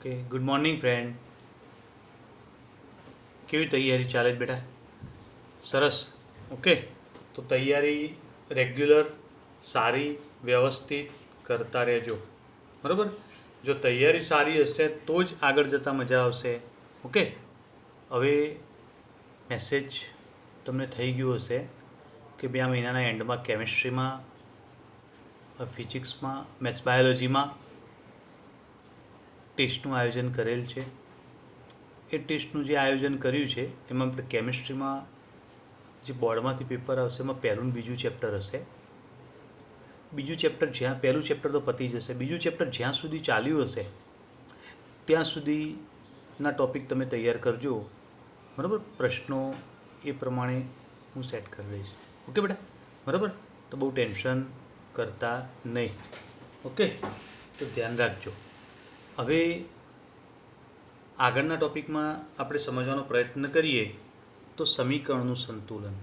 Okay, good morning friend. કેવી તૈયારી ચાલે છે બેટા? સરસ. ઓકે, તો તૈયારી રેગ્યુલર, સારી, વ્યવસ્થિત કરતા રહેજો. બરાબર? જો તૈયારી સારી હશે તો જ આગળ જતાં મજા આવશે. ઓકે, હવે મેસેજ તમને થઈ ગયું હશે કે બે મહિનાના એન્ડમાં કેમિસ્ટ્રીમાં, ફિઝિક્સમાં, મેથ્સ બાયોલોજીમાં ટેસ્ટનું આયોજન કરેલ છે. એ ટેસ્ટનું જે આયોજન કર્યું છે એમાં આપણે કેમિસ્ટ્રીમાં જે બોર્ડમાંથી પેપર આવશે એમાં પહેલું ને બીજું ચેપ્ટર હશે. બીજું ચેપ્ટર પહેલું ચેપ્ટર તો પતી જશે. બીજું ચેપ્ટર જ્યાં સુધી ચાલ્યું હશે ત્યાં સુધીના ટૉપિક તમે તૈયાર કરજો. બરાબર? પ્રશ્નો એ પ્રમાણે હું સેટ કરી દઈશ. ઓકે બેટા? બરાબર? તો બહુ ટેન્શન કરતા નહીં. ઓકે, તો ધ્યાન રાખજો. હવે આગળના ટૉપિકમાં આપણે સમજવાનો પ્રયત્ન કરીએ તો સમીકરણનું સંતુલન.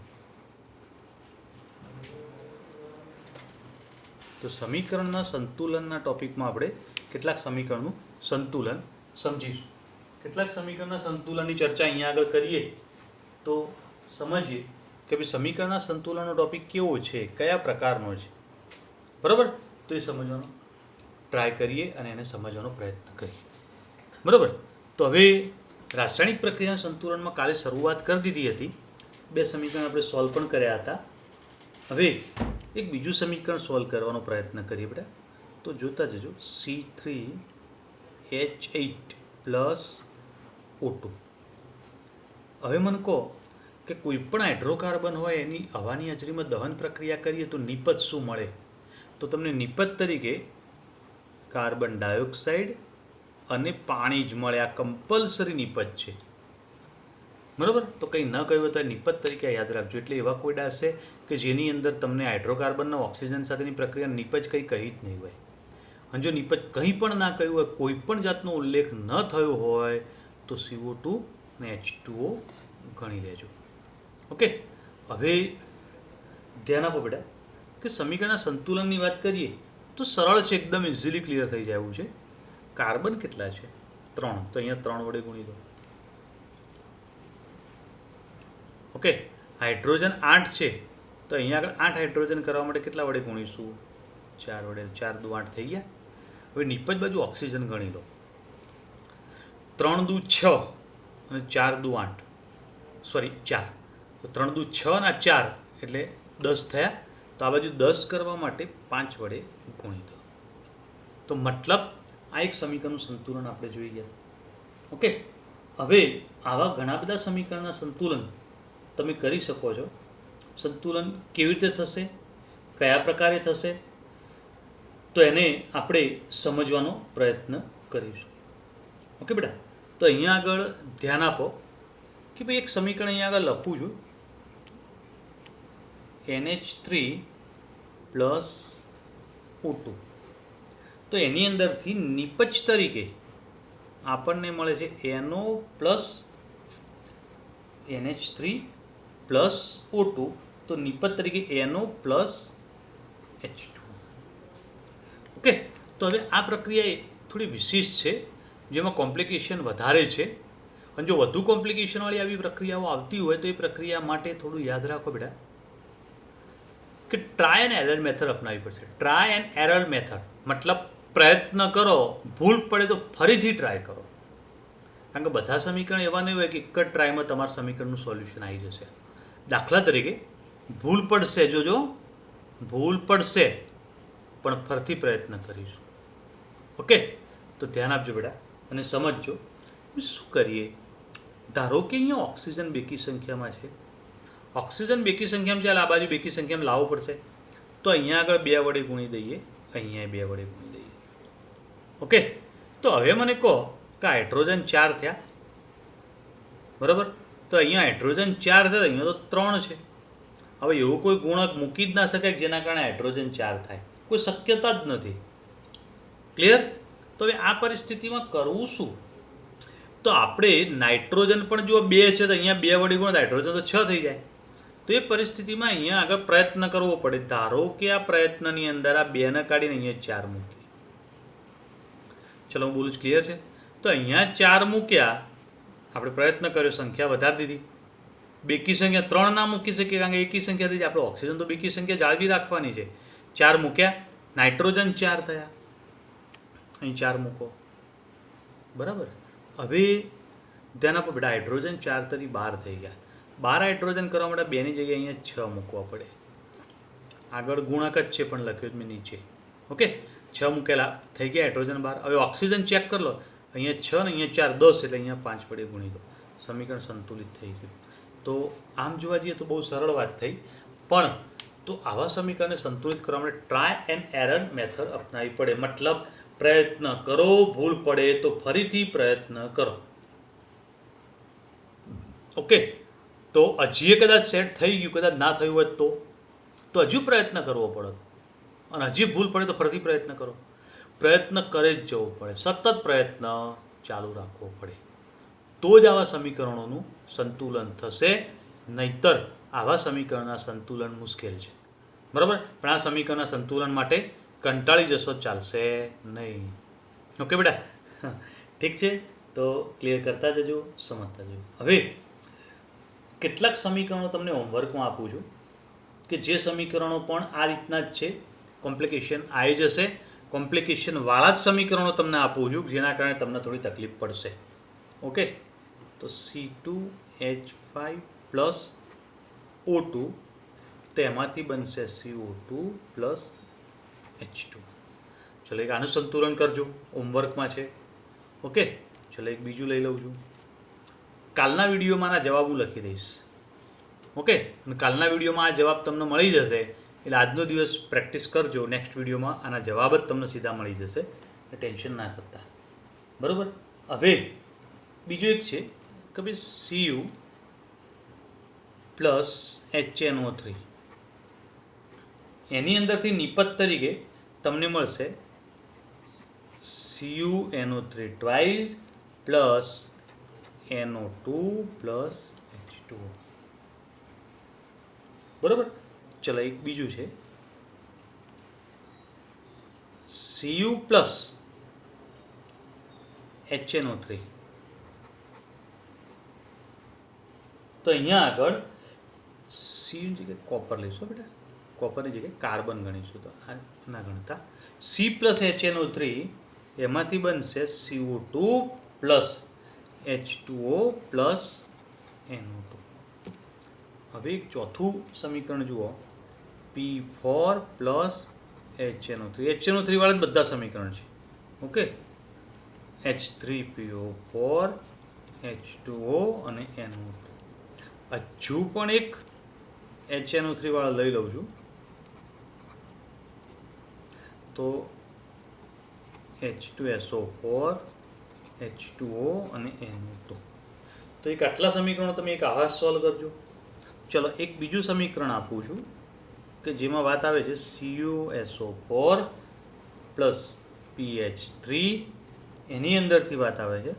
તો સમીકરણના સંતુલનના ટૉપિકમાં આપણે કેટલાક સમીકરણનું સંતુલન સમજીશું. કેટલાક સમીકરણના સંતુલનની ચર્ચા અહીંયા આગળ કરીએ તો સમજીએ કે ભાઈ સમીકરણના સંતુલનનો ટૉપિક કેવો છે, કયા પ્રકારનો છે. બરાબર? તો એ સમજવાનો ટ્રાય કરીએ અને એને સમજવાનો પ્રયત્ન કરીએ. બરાબર? તો હવે રાસાયણિક પ્રક્રિયાના સંતુલનમાં કાલે શરૂઆત કરી દીધી હતી. 2 સમીકરણ આપણે સોલ્વ પણ કર્યા હતા. હવે એક બીજું સમીકરણ સોલ્વ કરવાનો પ્રયત્ન કરીએ બેટા. તો જોતા જજો. C3H8 plus O2. હવે મને કહો કે કોઈ પણ હાઇડ્રોકાર્બન હોય એની હવાની હાજરીમાં દહન પ્રક્રિયા કરીએ તો નિપજ શું મળે? તો તમને નિપજ તરીકે કાર્બન ડાયોક્સાઇડ અને પાણી જ મળે. આ કમ્પલસરી નિપજ છે. બરાબર? તો કંઈ ન કહ્યું તો નિપજ તરીકે યાદ રાખજો. એટલે એવા કોઈ હશે કે જેની અંદર તમને હાઇડ્રોકાર્બનના ઓક્સિજન સાથેની પ્રક્રિયા નિપજ કંઈ કહી જ નહીં હોય. અને જો નિપજ કંઈ પણ ના કહ્યું હોય, કોઈ પણ જાતનો ઉલ્લેખ ન થયો હોય તો CO2 ને H2O ગણી લેજો. ઓકે, હવે ધ્યાન આપો બેટા કે સમીકરણના સંતુલનની વાત કરીએ તો સરળ છે, એકદમ ઇઝીલી ક્લિયર થઈ જાય એવું છે. કાર્બન કેટલા છે? 3. તો અહીંયા 3 વડે ગુણી દો. ઓકે, હાઇડ્રોજન 8 છે તો અહીંયા આગળ 8 હાઇડ્રોજન કરવા માટે કેટલા વડે ગુણીશું? 4 વડે. 4 દુ 8 થઈ ગયા. હવે નિપજ બાજુ ઓક્સિજન ગણી લો. 3 દુ 6 અને 4 દુ 8, સોરી 4. તો 3 દુ 6 અને 4 એટલે 10 થયા. તો આ બાજુ 10 કરવા માટે 5 વડે ગુણી દો. તો મતલબ આ એક સમીકરણનું સંતુલન આપણે જોઈ ગયા. ઓકે, હવે આવા ઘણા બધા સમીકરણના સંતુલન તમે કરી શકો છો. સંતુલન કેવી રીતે થશે, કયા પ્રકારે થશે, તો એને આપણે સમજવાનો પ્રયત્ન કરીશું. ઓકે બેટા? તો અહીંયા આગળ ધ્યાન આપો કે ભાઈ એક સમીકરણ અહીંયા આગળ લખું છું. NH3 plus O2. તો એની અંદરથી નિપજ તરીકે આપણને મળે છે NO plus NH3 plus O2. તો નિપજ તરીકે NO પ્લસ H2. ઓકે, તો હવે આ પ્રક્રિયા થોડી વિશિષ્ટ છે, જેમાં કોમ્પ્લિકેશન વધારે છે. અને જો વધુ કોમ્પ્લિકેશનવાળી આવી પ્રક્રિયાઓ આવતી હોય તો એ પ્રક્રિયા માટે થોડું યાદ રાખો બેટા કે ટ્રાય એન્ડ એરર મેથડ અપનાવવી પડશે. ટ્રાય એન્ડ એરર મેથડ મતલબ પ્રયત્ન કરો, ભૂલ પડે તો ફરીથી ટ્રાય કરો. કારણ કે બધા સમીકરણ એવા નહીં હોય કે એક જ ટ્રાયમાં તમારા સમીકરણનું સોલ્યુશન આવી જશે. દાખલા તરીકે ભૂલ પડશે, જોજો ભૂલ પડશે, પણ ફરીથી પ્રયત્ન કરીશું. ઓકે, તો ધ્યાન આપજો બેટા અને સમજજો. શું કરીએ? ધારો કે અહીંયા ઓક્સિજન બેકી સંખ્યામાં છે. ઓક્સિજન બેકી સંખ્યામાં ચાલે, આ બાજુ બેકી સંખ્યામાં લાવવો પડશે. તો અહીંયા આગળ 2 વડે ગુણી દઈએ, અહીંયા 2 વડે ગુણી દઈએ. ઓકે, તો હવે મને કહો કે હાઇડ્રોજન 4 થયા. બરાબર? તો અહીંયા હાઇડ્રોજન 4 થયા, અહીંયા તો 3 છે. હવે એવો કોઈ ગુણક મૂકી જ ના શકાય જેના કારણે હાઇડ્રોજન 4 થાય. કોઈ શક્યતા જ નથી. ક્લિયર? તો હવે આ પરિસ્થિતિમાં કરવું શું? તો આપણે નાઇટ્રોજન પણ જો 2 છે તો અહીંયા 2 વડે ગુણો તો હાઇડ્રોજન તો 6 થઈ જાય. તો એ પરિસ્થિતિમાં અહીંયા આગળ પ્રયત્ન કરવો પડે. ધારો કે આ પ્રયત્નની અંદર આ 2 ને કાઢીને અહીંયા 4 મૂકીએ. ચલો હું બોલું છું, ક્લિયર છે? તો અહીંયા 4 મૂક્યા, આપણે પ્રયત્ન કર્યો, સંખ્યા વધારી દીધી. બેકી સંખ્યા 3 ના મૂકી શકીએ કારણ કે એકી સંખ્યા થઈ. આપણે ઓક્સિજન તો બેકી સંખ્યા જાળવી રાખવાની છે. 4 મૂક્યા, નાઇટ્રોજન 4 થયા. અહીં 4 મૂકો, બરાબર. હવે ધ્યાન આપો બેટા, હાઇડ્રોજન 4 તરી 12 થઈ ગયા. 12 હાઇડ્રોજન કરવા માટે 2ની જગ્યાએ અહીંયા 6 મૂકવા પડે. આગળ ગુણક જ છે પણ લખ્યું જ મેં નીચે. ઓકે, 6 મૂકેલા થઈ ગયા હાઇડ્રોજન 12. હવે ઓક્સિજન ચેક કરી લો, અહીંયા 6 ને અહીંયા 4, 10 એટલે અહીંયા 5 વડે ગુણી દો. સમીકરણ સંતુલિત થઈ ગયું. તો આમ જોવા જઈએ તો બહુ સરળ વાત થઈ, પણ તો આવા સમીકરણને સંતુલિત કરવા માટે ટ્રાય એન્ડ એરર મેથડ અપનાવવી પડે. મતલબ પ્રયત્ન કરો, ભૂલ પડે તો ફરીથી પ્રયત્ન કરો. ઓકે, તો હજી કદાચ સેટ થઈ ગયું, કદાચ ના થયું હોય તો હજુ પ્રયત્ન કરવો પડે, અને હજી ભૂલ પડે તો ફરીથી પ્રયત્ન કરો. પ્રયત્ન કરે જ જવું પડે, સતત પ્રયત્ન ચાલુ રાખવો પડે, તો જ આવા સમીકરણોનું સંતુલન થશે. નહીતર આવા સમીકરણના સંતુલન મુશ્કેલ છે, બરાબર. પણ આ સમીકરણના સંતુલન માટે કંટાળી જશો, ચાલશે નહીં. ઓકે બેટા, ઠીક છે. તો ક્લિયર કરતા જજો, સમજતા જજો. હવે કેટલાક સમીકરણો તમને હોમવર્કમાં આપું છું કે જે સમીકરણો પણ આ રીતના જ છે, કોમ્પ્લિકેશન આવી જશે. કોમ્પ્લિકેશનવાળા જ સમીકરણો તમને આપું છું, જેના કારણે તમને થોડી તકલીફ પડશે. ઓકે, તો C2H5 પ્લસ O2, તેમાંથી બનશે CO2 પ્લસ H2. ચલો એક આનું સંતુલન કરજો, હોમવર્કમાં છે. ઓકે, ચલો એક બીજું લઈ લઉં છું. કાલના વિડીયોમાં આના જવાબ હું લખી દઈશ. ઓકે, અને કાલના વિડીયોમાં આ જવાબ તમને મળી જશે, એટલે આજનો દિવસ પ્રેક્ટિસ કરજો. નેક્સ્ટ વિડીયોમાં આના જવાબ જ તમને સીધા મળી જશે, ટેન્શન ના કરતા, બરાબર. હવે બીજું એક છે કે ભાઈ Cu પ્લસ HNO3, એની અંદરથી નિપજ તરીકે તમને મળશે CuNO3 twice plus NO2 plus H2O, બરાબર. ચલો એક બીજું છે Cu પ્લસ HNO3. તો અહીંયા આગળ સીની જગ્યાએ કોપર લઈશું બેટા, કોપરની જગ્યાએ કાર્બન ગણીશું. તો આ ના ગણતા C પ્લસ HNO3, એમાંથી બનશે CO2 plus H2O plus NO2. હવે એક ચોથું સમીકરણ જુઓ, P4 પ્લસ HNO3. HNO3 વાળા જ બધા સમીકરણ છે. ઓકે, H3PO4, H2O અને NO2. હજુ પણ એક HNO3 વાળા લઈ લઉં છું, તો H2SO4, H2O અને NO2. તો એક આટલા સમીકરણો તમે એક આવા સોલ્વ કરજો. ચલો એક બીજું સમીકરણ આપું છું કે જેમાં વાત આવે છે CuSO4 પ્લસ PH3, એની અંદરથી વાત આવે છે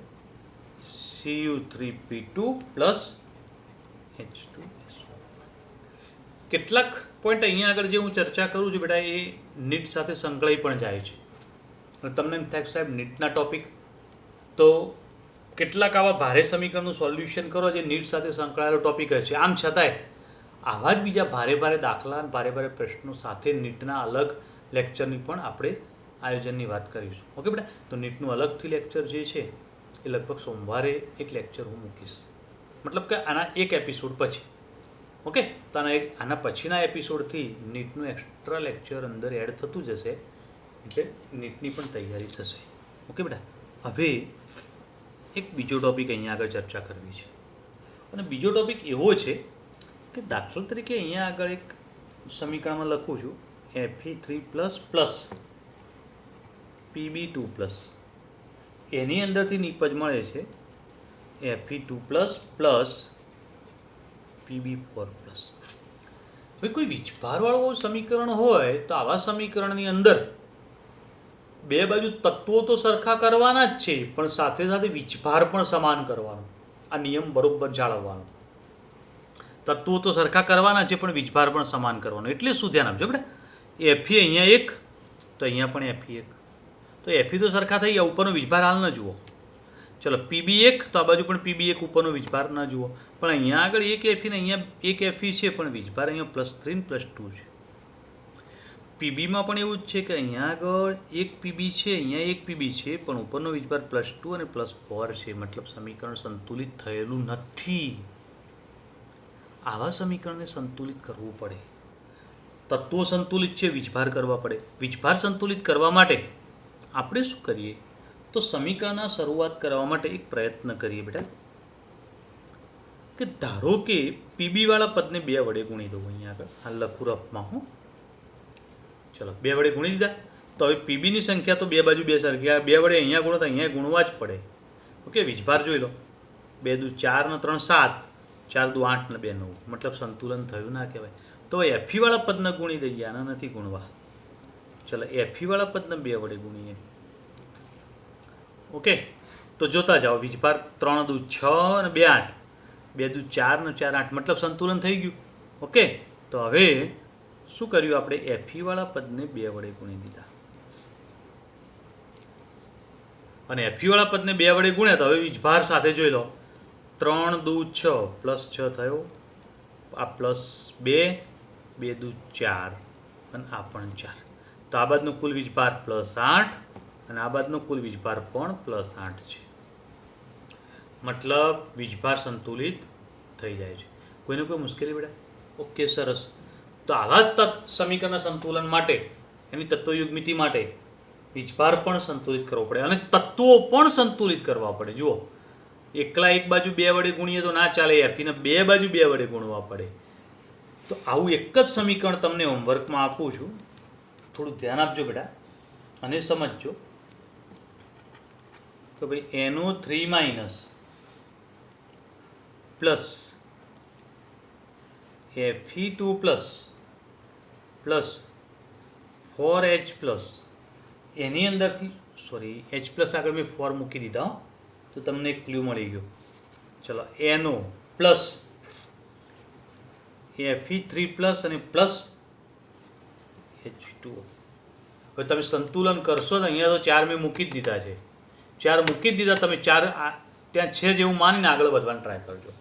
Cu3P2 પ્લસ H2SO. કેટલાક પોઈન્ટ અહીંયા આગળ જે હું ચર્ચા કરું છું બેટા, એ નીટ સાથે સંકળાઈ પણ જાય છે. અને તમને એમ થાય સાહેબ નીટના ટોપિક, તો કેટલાક આવા ભારે સમીકરણનું સોલ્યુશન કરો જે નીટ સાથે સંકળાયેલો ટોપિક છે. આમ છતાંય આવા જ બીજા ભારે ભારે દાખલા, ભારે ભારે પ્રશ્નો સાથે નીટના અલગ લેક્ચરની પણ આપણે આયોજનની વાત કરીશું. ઓકે બેટા, તો નીટનું અલગથી લેક્ચર જે છે એ લગભગ સોમવારે એક લેક્ચર હું મૂકીશ, મતલબ કે આના એક એપિસોડ પછી. ઓકે, તો આના પછીના એપિસોડથી નીટનું એક્સ્ટ્રા લેક્ચર અંદર એડ થતું જશે, એટલે નીટની પણ તૈયારી થશે. ઓકે બેટા, હવે એક બીજો ટોપિક અહીંયા આગળ ચર્ચા કરવી છે. અને બીજો ટોપિક એવો છે કે દાખલા તરીકે અહીંયા આગળ એક સમીકરણમાં લખું છું Fe3 plus plus Pb2 plus, એની અંદરથી નિપજ મળે છે Fe2 plus plus Pb4 plus. હવે કોઈ વીજભારવાળું સમીકરણ હોય તો આવા સમીકરણની અંદર બે બાજુ તત્વો તો સરખા કરવાના જ છે, પણ સાથે સાથે વીજભાર પણ સમાન કરવાનો. આ નિયમ બરોબર જાળવવાનો. તત્વો તો સરખા કરવાના છે પણ વીજભાર પણ સમાન કરવાનો. એટલે શું ધ્યાન આપજો બેટા, Fe અહીંયા 1 તો અહીંયા પણ Fe 1, તો Fe તો સરખા થઈ ગયા, ઉપરનો વીજભાર હાલ ન જુઓ. ચલો PB1 તો આ બાજુ પણ PB1 ઉપરનો વીજભાર ન જુઓ, પણ અહીંયા આગળ એક એફી ને અહીંયા એક એફી છે, પણ વીજભાર અહીંયા +3 ને +2 છે. પીબીમાં પણ એવું જ છે કે અહીંયા આગળ એક પીબી છે, અહીંયા એક પીબી છે, પણ ઉપરનો વીજભાર +2 અને +4 છે. મતલબ સમીકરણ સંતુલિત થયેલું નથી. આવા સમીકરણને સંતુલિત કરવું પડે. તત્વો સંતુલિત છે, વીજભાર કરવા પડે. વીજભાર સંતુલિત કરવા માટે આપણે શું કરીએ તો સમીકરણના શરૂઆત કરવા માટે એક પ્રયત્ન કરીએ બેટા, કે ધારો કે પીબી વાળા પદને 2 વડે ગુણી દઉં. અહીંયા આગળ આ લખું રફમાં હું. ચલો 2 વડે ગુણી દીધા. તો હવે પીબીની સંખ્યા તો 2 બાજુ 2 સરખી, 2 વડે અહીંયા ગુણો તો અહીંયા ગુણવા જ પડે. ઓકે, વીજભાર જોઈ લો. 2 દુ 4 ને 3 7, 4 દુ 8 ને 2 9. મતલબ સંતુલન થયું ના કહેવાય. તો એફી વાળા પદને ગુણી દઈએ, આના નથી ગુણવા. ચલો એફી વાળા પદને 2 વડે ગુણીએ. ઓકે, તો જોતા જાઓ. વીજભાર 3 દુ 6 અને 2 8, 2 દુ 4 ને 4 8. મતલબ સંતુલન થઈ ગયું. ઓકે, તો હવે શું કર્યું આપણે? એફી વાળા પદને 2 વડે ગુણી દીધા. અને એફી વાળા પદને 2 વડે ગુણ્યા તો હવે વીજભાર સાથે જોઈ લો. 3 દુ 6 +6 થયો, આ +2, 2 દુ 4 અને આ પણ 4. તો આ બાજુનો કુલ વીજભાર +8 અને આ બાજુનો કુલ વીજભાર પણ +8 છે. મતલબ વીજભાર સંતુલિત થઈ જાય છે. કોઈને કોઈ મુશ્કેલી બેટા? ઓકે, સરસ. તો આવા સમીકરણના સંતુલન માટે, એની તત્વયુગ્મિતિ માટે વીજભાર પણ સંતુલિત કરવો પડે અને તત્વો પણ સંતુલિત કરવા પડે. જુઓ, એકલા એક બાજુ 2 વડે ગુણીએ તો ના ચાલે, એફીને 2 બાજુ 2 વડે ગુણવા પડે. તો આવું એક જ સમીકરણ તમને હોમવર્કમાં આપું છું. થોડું ધ્યાન આપજો બેટા અને સમજજો કે ભાઈ NO3- plus Fe2+ plus 4H+, એની અંદરથી H+ આગળ મેં 4 મૂકી દીધા, તો તમને એક ક્લ્યુ મળી ગયો. ચલો NO પ્લસ Fe3+ અને પ્લસ H2O. હવે તમે સંતુલન કરશો ને, અહીંયા તો 4 મેં મૂકી જ દીધા છે. 4 મૂકી જ દીધા. તમે 4 ત્યાં છે જેવું માનીને આગળ વધવાનો ટ્રાય કરજો.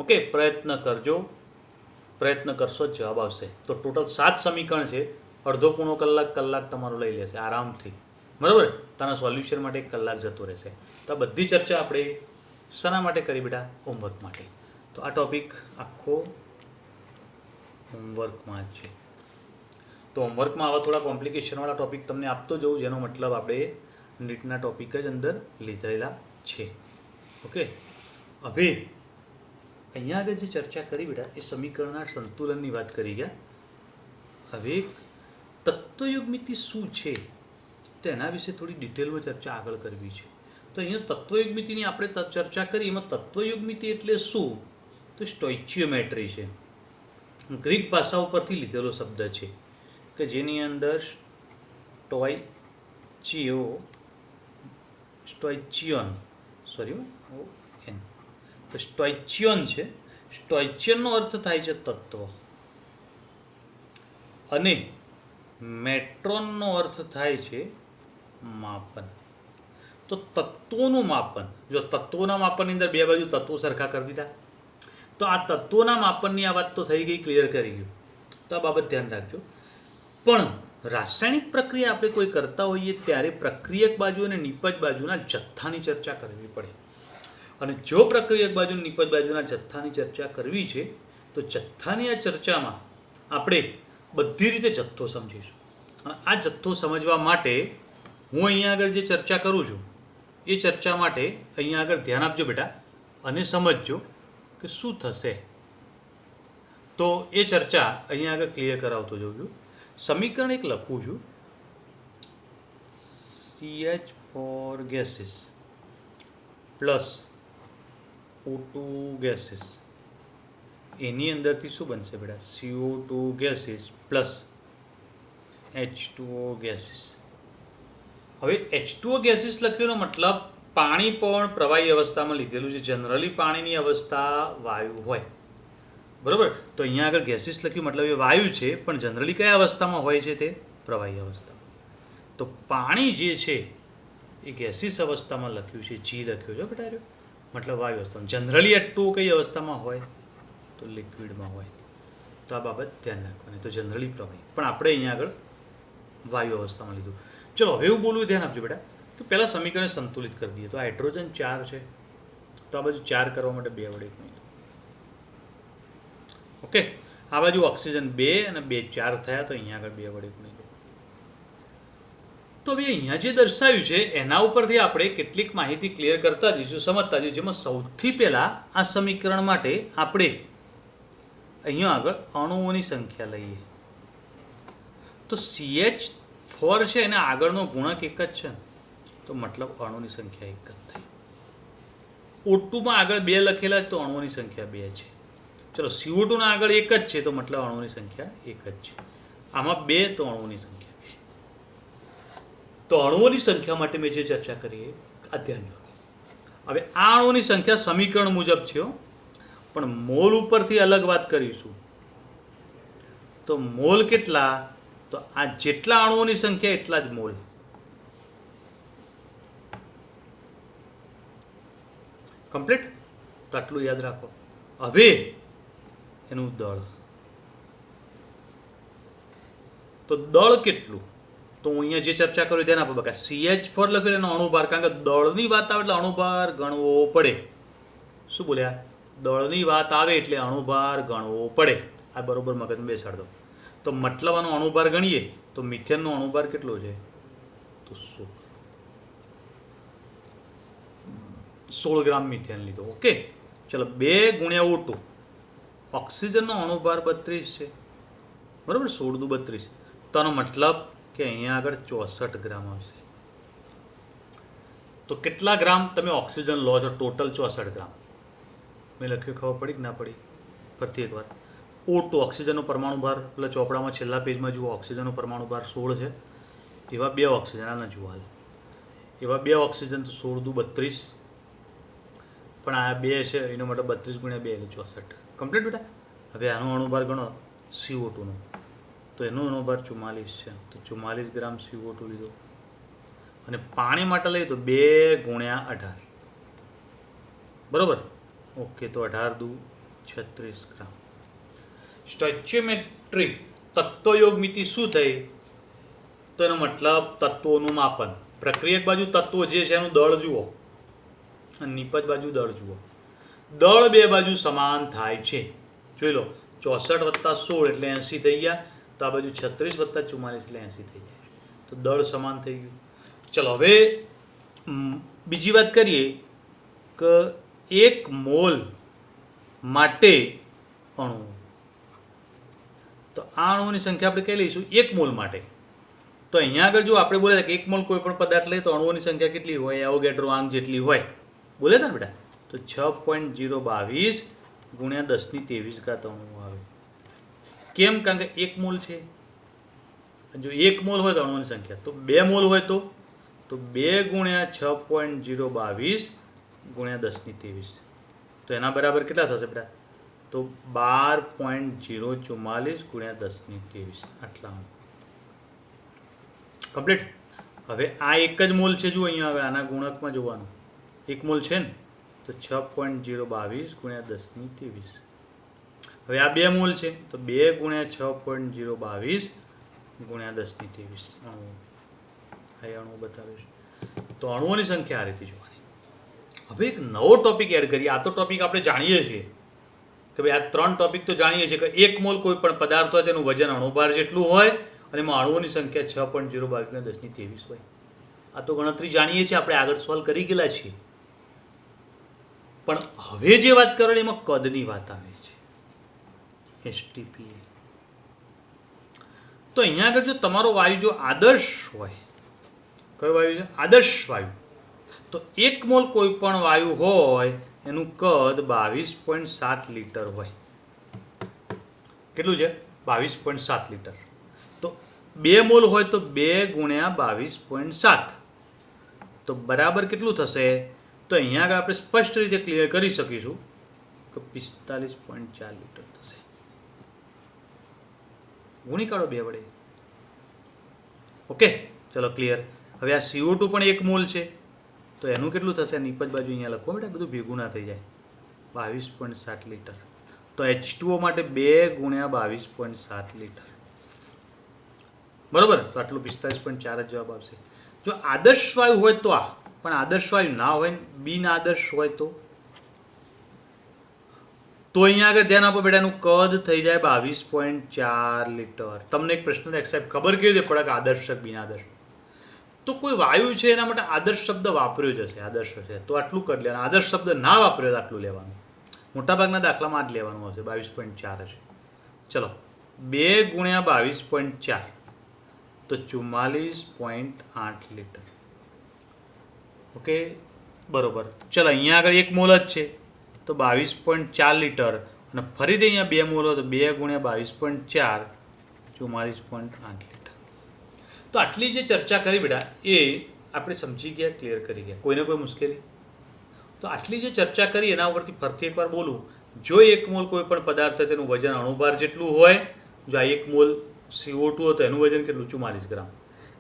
ઓકે, પ્રયત્ન કરજો. પ્રયત્ન કરશો જ જવાબ આવશે. તો ટોટલ 7 સમીકરણ છે. અડધો પોણો કલાક તમારો લઈ લેશે આરામથી. બરાબર? તારા સોલ્યુશન માટે 1 કલાક જતો રહેશે. તો આ બધી ચર્ચા આપણે શાના માટે કરી બેટા? હોમવર્ક માટે. તો આ ટોપિક આખો હોમવર્કમાં જ છે. તો હોમવર્કમાં આવા થોડા કોમ્પ્લિકેશનવાળા ટોપિક તમને આપતો જવું, જેનો મતલબ આપણે નીટના ટોપિક જ અંદર લીધેલા છે. ઓકે, હવે અહીંયા આગળ જે ચર્ચા કરી બેટા એ સમીકરણના સંતુલનની વાત કરી ગયા. હવે તત્વયુગ્મિતિ શું છે તો એના વિશે થોડી ડિટેલમાં ચર્ચા આગળ કરવી છે. તો અહીંયા તત્વયુગ્મિતિની આપણે ચર્ચા કરી. એમાં તત્વયુગ્મિતિ એટલે શું? તો સ્ટોઇચિયોમેટ્રી છે. ગ્રીક ભાષા ઉપરથી લીધેલો શબ્દ છે કે જેની અંદર સ્ટોઇચિયન છે. સ્ટોઇચિયનનો અર્થ થાય છે તત્વ, અને મેટ્રોનનો અર્થ થાય છે માપન. તો તત્વોનું માપન, જો તત્વોના માપનની અંદર 2 બાજુ તત્વો સરખા કરી દીધા, તો આ તત્વોના માપનની આ વાત તો થઈ ગઈ, ક્લિયર કરી ગયું. તો આ બાબત ધ્યાન રાખજો. પણ રાસાયણિક પ્રક્રિયા આપણે કોઈ કરતા હોઈએ ત્યારે પ્રક્રિયક બાજુ અને નિપજ બાજુના જથ્થાની ચર્ચા કરવી પડે. અને જો પ્રક્રિયક બાજુ નિપજ બાજુના જથ્થાની ચર્ચા કરવી છે તો જથ્થાની આ ચર્ચામાં આપણે બધી રીતે જથ્થો સમજીશું. અને આ જથ્થો સમજવા માટે હું અહીંયા આગળ જે ચર્ચા કરું છું એ ચર્ચા માટે અહીંયા આગળ ધ્યાન આપજો બેટા અને સમજજો કે શું થશે. તો એ ચર્ચા અહીંયા આગળ ક્લિયર કરાવતો જાઉં છું. સમીકરણ એક લખું છું. CH4 gases plus O2 gases, એની અંદરથી શું બનશે બેટા? CO2 gases plus H2O gases. હવે H2O gases લખ્યોનો મતલબ પાણી પણ પ્રવાહી અવસ્થામાં લીધેલું છે. જનરલી પાણીની અવસ્થા વાયુ હોય, બરાબર? તો અહીંયા આગળ ગેસીસ લખ્યું મતલબ એ વાયુ છે, પણ જનરલી કયા અવસ્થામાં હોય છે? તે પ્રવાહી અવસ્થામાં. તો પાણી જે છે એ ગેસીસ અવસ્થામાં લખ્યું છે, જી લખ્યું છે બેટા, મતલબ વાયુ અવસ્થામાં. જનરલી H2O કઈ અવસ્થામાં હોય? તો લિક્વિડમાં હોય. તો આ બાબત ધ્યાન રાખવાની. તો જનરલી પ્રવાહી, પણ આપણે અહીંયા આગળ વાયુ અવસ્થામાં લીધું. ચલો હવે એવું બોલવું ધ્યાન આપજો બેટા. તો પહેલાં સમીકરણને સંતુલિત કરી દઈએ. તો હાઇડ્રોજન 4 છે, તો આ બાજુ 4 કરવા માટે 2 વડે ગુણીએ. ઓકે, આ બાજુ ઓક્સિજન 2 અને 2 4 થયા, તો અહીંયા આગળ 2 વડે ગુણી દો. તો હવે અહીંયા જે દર્શાવ્યું છે એના ઉપરથી આપણે કેટલીક માહિતી ક્લિયર કરતા જઈશું, સમજતા જઈશું. જેમાં સૌથી પહેલાં આ સમીકરણ માટે આપણે અહીંયા આગળ અણુઓની સંખ્યા લઈએ. તો CH4 છે એને આગળનો ગુણક એક જ છે, તો મતલબ અણુની સંખ્યા એક જ થઈ. O2માં આગળ 2 લખેલા તો અણુઓની સંખ્યા 2 છે. ચલો CO2ના આગળ એક જ છે, તો મતલબ અણુઓની સંખ્યા એક જ છે. આમાં 2, તો અણુઓની સંખ્યા 2. તો અણુઓની સંખ્યા માટે મેં જે ચર્ચા કરી આ ધ્યાન રાખો. હવે આ અણુઓની સંખ્યા સમીકરણ મુજબ છે, પણ મોલ ઉપરથી અલગ વાત કરીશું. તો મોલ કેટલા? તો આ જેટલા અણુઓની સંખ્યા એટલા જ મોલ. કમ્પ્લીટ? તો આટલું યાદ રાખો. હવે એનું દળ, તો દળ કેટલું? તો હું અહીંયા જે ચર્ચા કરું ધ્યાન આપો. બકા CH4 લખ્યું એનો અણુભાર, કારણ કે દળની વાત આવે એટલે અણુભાર ગણવો પડે. શું બોલ્યા? દળની વાત આવે એટલે અણુભાર ગણવો પડે. આ બરોબર મગજમાં બેસાડ દો. તો મતલબ આનો અણુભાર ગણીએ તો મિથેનનો અણુભાર કેટલો છે? તો 16 ગ્રામ મિથેન લીધો. ઓકે, ચલો 2 ગુણ્યા O2. ઓક્સિજનનો અણુભાર 32 છે, બરાબર? 16 દુ 32. તો આનો મતલબ કે અહીંયા આગળ 64 ગ્રામ આવશે. તો કેટલા ગ્રામ તમે ઓક્સિજન લો છો? ટોટલ 64 ગ્રામ. મેં લખ્યું, ખબર પડી કે ના પડી? ફરીથી એકવાર. O2 ઓક્સિજનનો પરમાણુ ભાર, એટલે ચોપડામાં છેલ્લા પેજમાં જુઓ, ઓક્સિજનનો પરમાણુ ભાર 16 છે. એવા 2 ઓક્સિજન, આના જુઓ હાલ, એવા 2 ઓક્સિજન, તો 16 દુ 32. પણ આ 2 છે એનો મતલબ 32 ગુણ્યા 2 એટલે 64. કમ્પ્લીટ બેટા? હવે આનો અણુભાર ગણો CO2નો, તો એનો અણુભાર 44 છે, તો 44 ગ્રામ CO2 લીધો. અને પાણી માટે લઈએ તો 2 ગુણ્યા 18, બરોબર? ઓકે, તો 18 દુ 36 ગ્રામ. સ્ટોઇચિયોમેટ્રિક તત્વયોગ મિતિ શું થઈ? તો એનો મતલબ તત્વોનું માપન. પ્રક્રિયક બાજુ તત્વો જે છે એનું દળ જુઓ, અને નિપજ બાજુ દળ જુઓ. દળ બે બાજુ સમાન થાય છે. જોઈ લો, 64 + 16 એટલે 80 થઈ ગયા. તો આ બાજુ 36 + 44 એટલે 80 થઈ જાય. તો દળ સમાન થઈ ગયું. ચલો હવે બીજી વાત કરીએ કે 1 મોલ માટે અણુ. તો આ અણુઓની સંખ્યા આપણે કઈ લઈશું? 1 મોલ માટે. તો અહીંયા આગળ જો આપણે બોલ્યા હતા કે 1 મોલ કોઈ પણ પદાર્થ લઈએ તો અણુઓની સંખ્યા કેટલી હોય? એવોગેડ્રો આંક જેટલી હોય. બોલ્યા હતા ને બેટા? તો 6.022 ગુણ્યા 1023 અણુ આવે. કેમ? કારણ કે 1 મોલ છે. જો 1 મોલ હોય તો અણુઓની સંખ્યા, તો 2 મોલ હોય તો 2 ગુણ્યા 6.022 ગુણ્યા 1023. તો એના બરાબર કેટલા થશે બેટા? તો 12.044 ગુણ્યા 1023. આટલા કમ્પ્લીટ. હવે આ એક જ મોલ છે. જુઓ અહીંયા હવે આના ગુણકમાં જોવાનું, 1 મોલ છે ને, તો 6.022 ગુણ્યા 1023. હવે આ 2 મોલ છે, તો 2 ગુણ્યા 6.022 ગુણ્યા 1023 અણુ. આ અણુ બતાવે છે. તો અણુઓની સંખ્યા આ રીતે જોવાની. હવે એક નવો ટોપિક એડ કરીએ. આ તો ટોપિક આપણે જાણીએ છીએ કે ભાઈ આ 3 ટોપિક તો જાણીએ છીએ કે 1 મોલ કોઈ પણ પદાર્થ હોય તેનું વજન અણુભાર જેટલું હોય અને એમાં અણુઓની સંખ્યા 6.022 ને 1023 હોય. આ તો ગણતરી જાણીએ છીએ, આપણે આગળ સોલ્વ કરી ગયેલા છીએ. પણ હવે જે વાત કરવાની એમાં કદની વાત આવે છે, STPA. તો અહીંયા આગળ જો તમારો વાયુ જો આદર્શ હોય, કયો વાયુ છે? આદર્શ વાયુ. તો 1 મોલ કોઈ પણ વાયુ હોય એનું કદ 22.7 લીટર હોય. કેટલું છે? 22.7 લીટર. તો 2 મોલ હોય તો 2 ગુણ્યા 22.7, તો બરાબર કેટલું થશે? તો અહીંયા આગળ આપણે સ્પષ્ટ રીતે ક્લિયર કરી શકીશું કે 45.4 લીટર થશે. ગુણી કાઢો 2 વડે. ઓકે, ચલો ક્લિયર. હવે આ CO2 પણ 1 મોલ છે, તો એનું કેટલું થશે? નીપજ બાજુ અહીંયા લખો બેટા, બધું ભેગું ના થઈ જાય. 22.7 લીટર. તો H2O માટે 2 ગુણ્યા 22.7 લીટર. બરોબર. તો આટલું 45.4 જ જવાબ આવશે. જો આદર્શ વાયુ હોય તો આ, પણ આદર્શ વાયુ ના હોય, બિન આદર્શ હોય તો અહીંયા આગળ ધ્યાન આપો બેટા, એનું કદ થઈ જાય 22.4 લીટર. તમને એક પ્રશ્ન થાય, સાહેબ ખબર કેવી રીતે પડે કે આદર્શ કે બિન આદર્શ? તો કોઈ વાયુ છે એના માટે આદર્શ શબ્દ વાપર્યો જ હશે, આદર્શ છે તો આટલું કરી લેવાનું. આદર્શ શબ્દ ના વાપર્યો તો આટલું લેવાનું. મોટાભાગના દાખલામાં આ જ લેવાનું હશે. 22.4 હશે. ચલો 2 ગુણ્યા 22.4 તો 44.8 લીટર. ઓકે બરોબર. ચલો અહીંયા આગળ 1 મોલ જ છે તો 22.4 લીટર, અને ફરીથી અહીંયા 2 મોલ હોય તો 2 ગુણ્યા 22.4 44.8 લીટર. તો આટલી જે ચર્ચા કરી બેટા એ આપણે સમજી ગયા, ક્લિયર કરી ગયા. કોઈને કોઈ મુશ્કેલી? તો આટલી જે ચર્ચા કરી એના ઉપરથી ફરીથી એકવાર બોલું. જો 1 મોલ કોઈ પણ પદાર્થ હોય તેનું વજન અણુભાર જેટલું હોય, જો આ 1 મોલ CO2 હોય તો એનું વજન કેટલું? 44 ગ્રામ.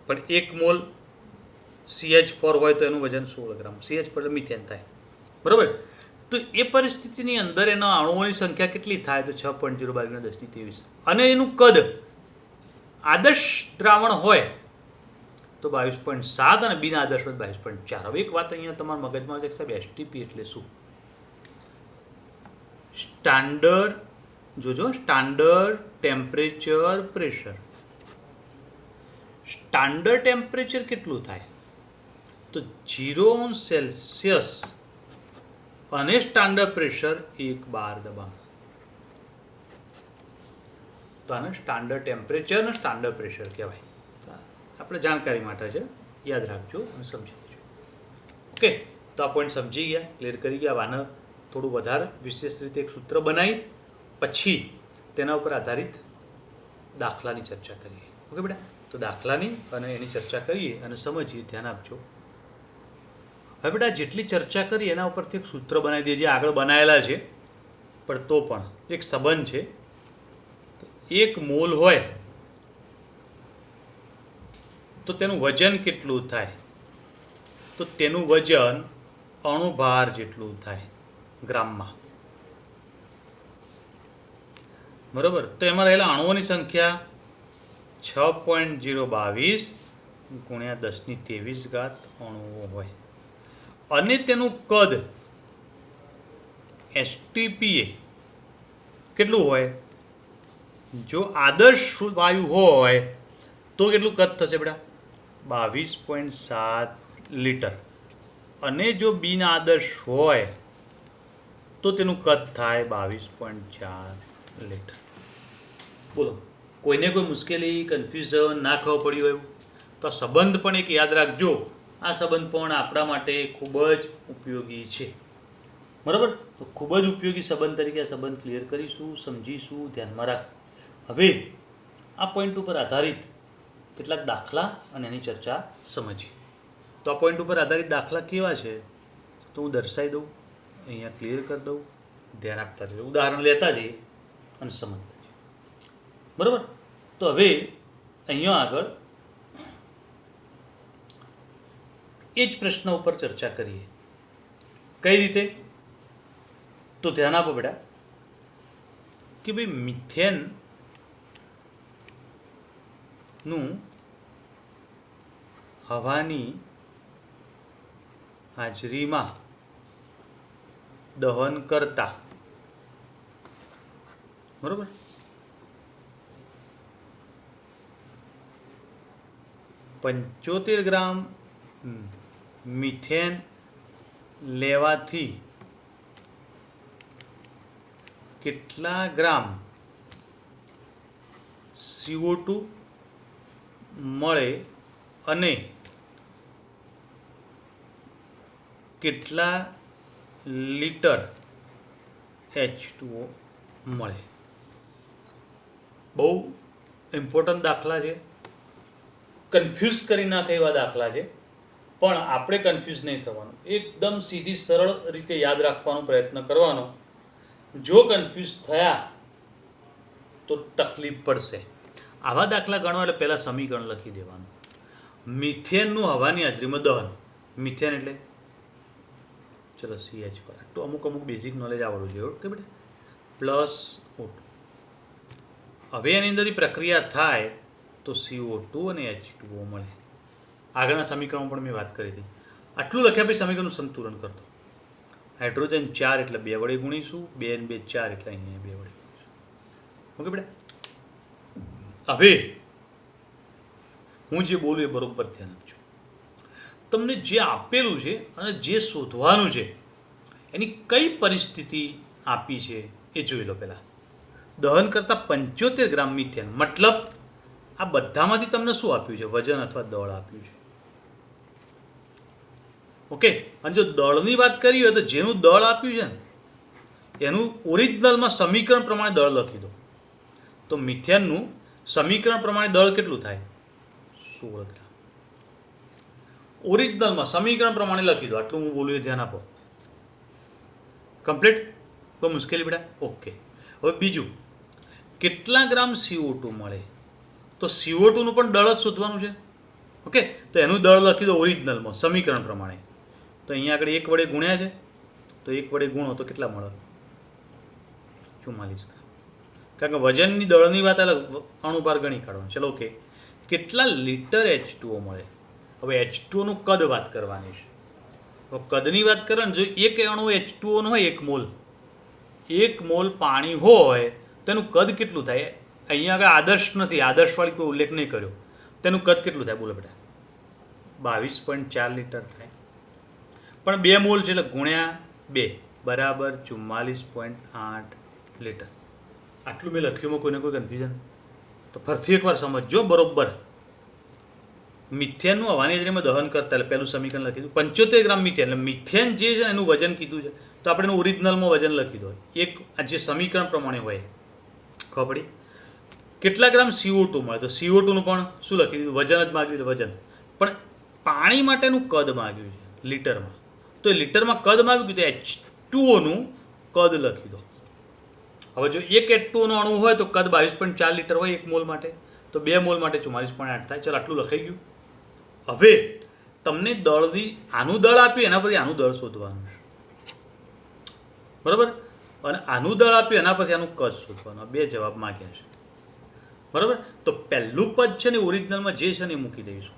પણ 1 મોલ CH4 હોય તો એનું વજન 16 ગ્રામ. CH4 એટલે મિથેન થાય. બરાબર. તો એ પરિસ્થિતિની અંદર એના અણુઓની સંખ્યા કેટલી થાય? તો 6.022 × 1023. અને એનું કદ આદર્શ દ્રાવણ હોય તો 22.7 અને બિન આદર્શ હોય 22.4. હવે એક વાત અહીંયા તમારા મગજમાં છે કે સાહેબ STP એટલે શું? સ્ટાન્ડર્ડ, જોજો, standard temperature pressure. Standard temperature કેટલું થાય? તો 0°C અને સ્ટાન્ડર્ડ પ્રેશર 1 bar દબાણ. તો આને સ્ટાન્ડર્ડ ટેમ્પરેચર અને સ્ટાન્ડર્ડ પ્રેશર કહેવાય. આપણે જાણકારી માટે છે, યાદ રાખજો અને સમજી લેજો. ઓકે, તો આ પોઈન્ટ સમજી ગયા, ક્લિયર કરી ગયા. આને થોડું વધારે વિશેષ રીતે એક સૂત્ર બનાવી પછી તેના ઉપર આધારિત દાખલાની ચર્ચા કરીએ. ઓકે બેટા, તો દાખલાની અને એની ચર્ચા કરીએ અને સમજીએ. ધ્યાન આપજો. હવે બેટા જેટલી ચર્ચા કરી એના ઉપરથી એક સૂત્ર બનાવી દઈએ, જે આગળ બનાવેલા છે, પણ તો પણ એક સંબંધ છે. 1 મોલ હોય તો તેનું વજન કેટલું થાય? તો તેનું વજન અણુભાર જેટલું થાય ગ્રામમાં. બરોબર. તો એમાં રહેલા અણુઓની સંખ્યા 6.022 ગુણ્યા 1023 અણુઓ હોય. અને તેનું કદ STPA કેટલું હોય? જો આદર્શ વાયુ હોય તો કેટલું કદ થશે બેટા? 22.7 લીટર. અને જો બિન આદર્શ હોય તો તેનું કદ થાય 22.4 લીટર. બોલો, કોઈને કોઈ મુશ્કેલી, કન્ફ્યુઝન ના ખબર પડી હોય તો આ સંબંધ પણ એક યાદ રાખજો. આ સંબંધ પણ આપણા માટે ખૂબ જ ઉપયોગી છે. બરાબર. તો ખૂબ જ ઉપયોગી સંબંધ તરીકે આ સંબંધ ક્લિયર કરીશું, સમજીશું. ધ્યાનમાં રાખ. હવે આ પોઈન્ટ ઉપર આધારિત કેટલાક દાખલા અને એની ચર્ચા સમજીએ. તો આ પોઈન્ટ ઉપર આધારિત દાખલા કેવા છે તો હું દર્શાવી દઉં, અહીંયા ક્લિયર કરી દઉં. ધ્યાન આપતા જઈએ, ઉદાહરણ લેતા જઈએ અને સમજતા જઈએ. બરાબર. તો હવે અહીંયા આગળ એ જ પ્રશ્ન ઉપર ચર્ચા કરીએ. કઈ રીતે? તો ધ્યાન આપો બેટા કે ભાઈ મિથેન નું હવાની હાજરીમાં દહન કરતા, બરોબર, 75 ગ્રામ મિથેન લેવાથી કેટલા ગ્રામ CO2 મળે અને કેટલા લીટર H2O મળે? બહુ ઇમ્પોર્ટન્ટ દાખલા છે, કન્ફ્યુઝ કરી નાખે એવા દાખલા છે, પણ આપણે કન્ફ્યુઝ નહીં થવાનું. એકદમ સીધી સરળ રીતે યાદ રાખવાનો પ્રયત્ન કરવાનો. જો કન્ફ્યુઝ થયા તો તકલીફ પડશે. આવા દાખલા ગણવા એટલે પહેલાં સમીકરણ લખી દેવાનું. મિથેનનું હવાની હાજરીમાં દહન. મિથેન એટલે ચલો CH પર તો અમુક બેઝિક નોલેજ આવડવું જોઈએ. ઓકે બેટા, પ્લસ O2. હવે એની અંદરથી પ્રક્રિયા થાય તો CO2 અને H2O મળે. આગળના સમીકરણમાં પણ મેં વાત કરી હતી. આટલું લખ્યા પછી સમીકરણનું સંતુલન કરતો. હાઇડ્રોજન 4 એટલે 2 વડે ગુણીશું, 2 ને 2 4 એટલે અહીંયા 2 વડે ગુણીશું. ઓકે બેટા, હવે હું જે બોલું એ બરોબર ધ્યાન આપજો. તમને જે આપેલું છે અને જે શોધવાનું છે એની કઈ પરિસ્થિતિ આપી છે એ જોઈ લો. પહેલાં દહન કરતાં 75 ગ્રામ મિથેન, મતલબ આ બધામાંથી તમને શું આપ્યું છે? વજન અથવા દળ આપ્યું છે. ઓકે, અને જો દળની વાત કરી હોય તો જેનું દળ આપ્યું છે ને એનું ઓરિજિનલમાં સમીકરણ પ્રમાણે દળ લખી દો. તો મિથેનનું સમીકરણ પ્રમાણે દળ કેટલું થાય? 16 ગ્રામ. ઓરિજિનલમાં સમીકરણ પ્રમાણે લખી દો. આટલું હું બોલું ધ્યાન આપો. કમ્પ્લીટ? કોઈ મુશ્કેલી બેટા? ઓકે. હવે બીજું, કેટલા ગ્રામ CO2 મળે? તો CO2 નું પણ દળ જ શોધવાનું છે. ઓકે, તો એનું દળ લખી દો ઓરિજિનલમાં સમીકરણ પ્રમાણે. તો અહીંયા આગળ 1 વડે ગુણ્યા છે, તો 1 વડે ગુણો તો કેટલા મળે? 44 ગ્રામ. કારણ કે વજનની દળની વાત અલગ, અણુભાર ગણી કાઢવાનું. ચલો ઓકે, કેટલા લીટર H2O મળે? હવે H2O નું કદ વાત કરવાની છે. તો કદની વાત કરવાની, જો એક અણુ H2O નો હોય 1 મોલ, 1 મોલ પાણી હોય તો એનું કદ કેટલું થાય? અહીંયા આગળ આદર્શ નથી, આદર્શવાળી કોઈ ઉલ્લેખ નહીં કર્યો. તેનું કદ કેટલું થાય? બોલો બેટા. 22.4 લીટર થાય. પણ 2 મોલ છે એટલે ગુણ્યા 2 બરાબર 44.8 લીટર. આટલું મેં લખ્યું, કોઈને કોઈ કન્ફ્યુઝન? તો ફરીથી એકવાર સમજજો બરોબર. મિથેનનું હવાની હાજરીમાં દહન કરતા એટલે પહેલું સમીકરણ લખી દીધું 75 ગ્રામ મિથેન. એટલે મિથેન જે છે એનું વજન કીધું છે તો આપણે એનું ઓરિજિનલમાં વજન લખી દો. એક જે સમીકરણ પ્રમાણે હોય ખબર પડી. કેટલા ગ્રામ CO2 મળે? તો CO2 નું પણ શું લખી દીધું? વજન જ માગ્યું છે, વજન. પણ પાણી માટેનું કદ માગ્યું છે લીટરમાં. તો એ લીટરમાં કદ માગ્યું તો H2O નું કદ લખી દો. હવે જો એક H2O નો અણુ હોય તો કદ 22.4 લીટર હોય 1 મોલ માટે, તો 2 મોલ માટે 44.8 થાય. ચાલો આટલું લખાઈ ગયું. હવે તમને દળની આનું દળ આપ્યું, એના પરથી આનું દળ શોધવાનું છે. બરાબર? અને આનું દળ આપ્યું એના પરથી આનું કદ શોધવાનું. 2 જવાબ માંગ્યા છે. બરાબર? તો પહેલું પદ છે ને ઓરિજિનલમાં જે છે ને એ મૂકી દઈશું.